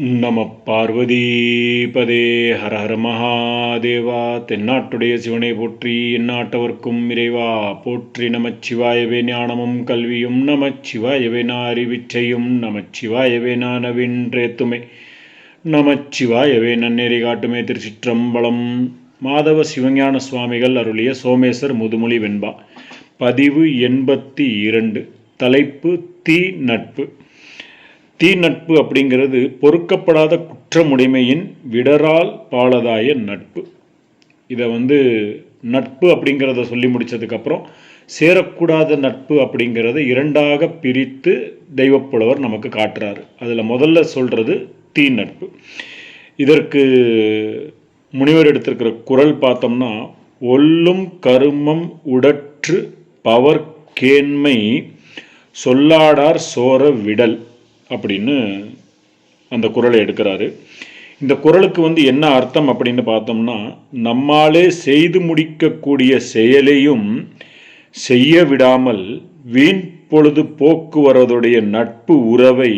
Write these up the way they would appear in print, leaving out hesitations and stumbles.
நம பார்வதி பதே ஹர ஹர மகாதேவா. தென்னாட்டுடைய சிவனை போற்றி, எந்நாட்டவர்க்கும் இறைவா போற்றி. நமச்சிவாயவே ஞானமும் கல்வியும், நமச்சிவாயவே அறிவிச்சையும், நமச்சிவாயவே நவின்றேத்துமே, நமச்சிவாயவே நன்னெறி காட்டுமே. திருச்சிற்றம்பலம். மாதவ சிவஞான சுவாமிகள் அருளிய சோமேசர் முதுமொழி வெண்பா. பதிவு 82. தலைப்பு தீ நட்பு. தீ நட்பு அப்படிங்கிறது பொறுக்கப்படாத குற்றமுடைமையின் விடரால் பாலதாய நட்பு. இதை நட்பு அப்படிங்கிறத சொல்லி முடித்ததுக்கப்புறம் சேரக்கூடாத நட்பு அப்படிங்கிறத இரண்டாக பிரித்து தெய்வப்புலவர் நமக்கு காட்டுறாரு. அதில் முதல்ல சொல்கிறது தீ நட்பு. இதற்கு முனிவர் எடுத்திருக்கிற குறள் பார்த்தோம்னா, ஒல்லும் கருமம் உடற்று பவர்க்கேண்மை சொல்லாடார் சோர விடல் அப்படின்னு அந்த குறளை எடுக்கிறாரு. இந்த குறளுக்கு என்ன அர்த்தம் அப்படின்னு பார்த்தோம்னா, நம்மாலே செய்து முடிக்கக்கூடிய செயலையும் செய்ய விடாமல் வீண் பொழுது போக்குவரதுடைய நட்பு உறவை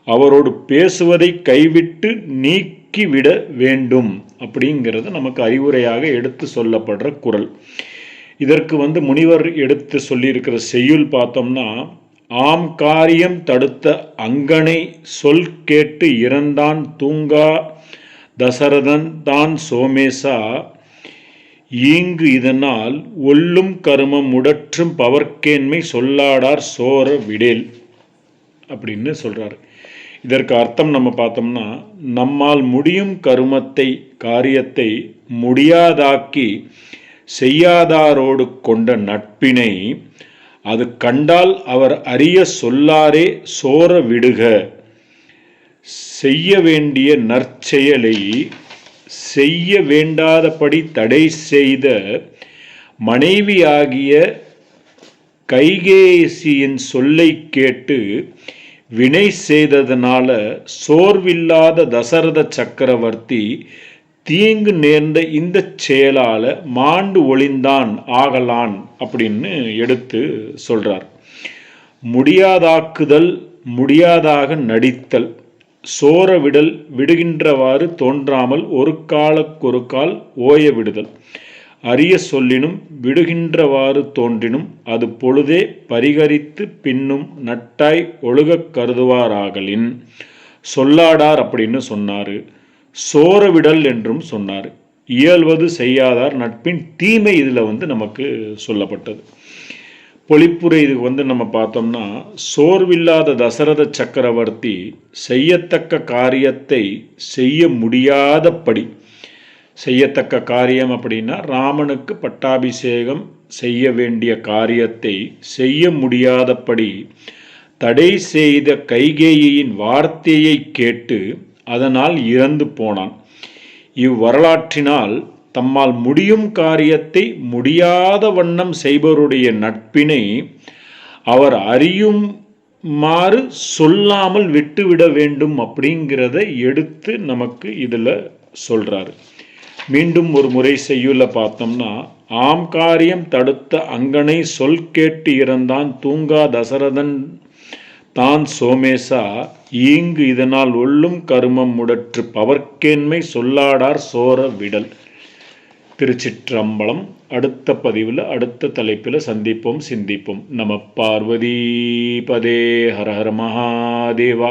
அவரோடு பேசுவதை கைவிட்டு நீக்கிவிட வேண்டும் அப்படிங்கிறது நமக்கு அறிவுரையாக எடுத்து சொல்லப்படுற குறள். இதற்கு முனிவர் எடுத்து சொல்லியிருக்கிற செய்யுள் பார்த்தோம்னா, ஆம் காரியம் தடுத்த அங்கனை சொல் கேட்டு இறந்தான் தூங்கா தசரதன் தான் சோமேசா ஈங்கு இதனால் ஒல்லும் கருமம் உடற்றும் பவர்க்கேண்மை சொல்லாடார் சோர விடேல் அப்படின்னு சொல்றாரு. இதற்கு அர்த்தம் நம்ம பார்த்தோம்னா, நம்மால் முடியும் காரியத்தை முடியாதாக்கி செய்யாதாரோடு கொண்ட நட்பினை அது கண்டால் அவர் அறிய சொல்லாரே சோர விடுக. செய்ய வேண்டிய நற்செயலை செய்ய வேண்டாதபடி தடை செய்த மனைவியாகிய கைகேசியின் சொல்லை கேட்டு வினை செய்ததனால சோர்வில்லாத தசரத சக்கரவர்த்தி தீங்கு நேர்ந்த இந்த செயலால மாண்டு ஒளிந்தான் ஆகலான் அப்படின்னு எடுத்து சொல்றார். முடியாதாக்குதல், முடியாதாக நடித்தல், சோர விடல், விடுகின்றவாறு தோன்றாமல் ஒரு காலக்கொரு கால் ஓய விடுதல், அரிய சொல்லினும் விடுகின்றவாறு தோன்றினும் அது பொழுதே பரிகரித்து பின்னும் நட்டாய் ஒழுகக் கருதுவாராகலின் சொல்லாடார் அப்படின்னு சொன்னாரு. சோரவிடல் என்றும் சொன்னார். இயல்வது செய்யாதார் நட்பின் தீமை இதில் நமக்கு சொல்லப்பட்டது. பொழிப்புரை இதுக்கு நம்ம பார்த்தோம்னா, சோர்வில்லாத தசரத சக்கரவர்த்தி செய்யத்தக்க காரியத்தை செய்ய முடியாதபடி, செய்யத்தக்க காரியம் அப்படின்னா ராமனுக்கு பட்டாபிஷேகம் செய்ய வேண்டிய காரியத்தை செய்ய முடியாதபடி தடை செய்த கைகேயின் வார்த்தையை கேட்டு அதனால் இறந்து போனான். இவ்வரலாற்றினால் தம்மால் முடியும் காரியத்தை முடியாத வண்ணம் செய்பவருடைய நட்பினை அவர் அறியுமாறு சொல்லாமல் விட்டுவிட வேண்டும் அப்படிங்கிறத எடுத்து நமக்கு இதில் சொல்றாரு. மீண்டும் ஒரு முறை செய்யுள்ள பார்த்தோம்னா, ஆம் காரியம் தடுத்த அங்கனை சொல் கேட்டு இறந்தான் தூங்கா தசரதன் தான் சோமேசா ஈங்கு இதனால் ஒல்லும் கருமம் முடற்று பவர்க்கேண்மை சொல்லாடார் சோர விடல். திருச்சிற்றம்பலம். அடுத்த பதிவில் அடுத்த தலைப்பில் சந்திப்போம், சிந்திப்போம். நம பார்வதி பதே ஹர ஹர மகாதேவா.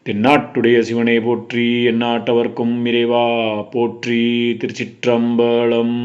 தென்னாட்டுடைய சிவனை போற்றி, எந்நாட்டவர்க்கும் இறைவா போற்றி. திருச்சிற்றம்பலம்.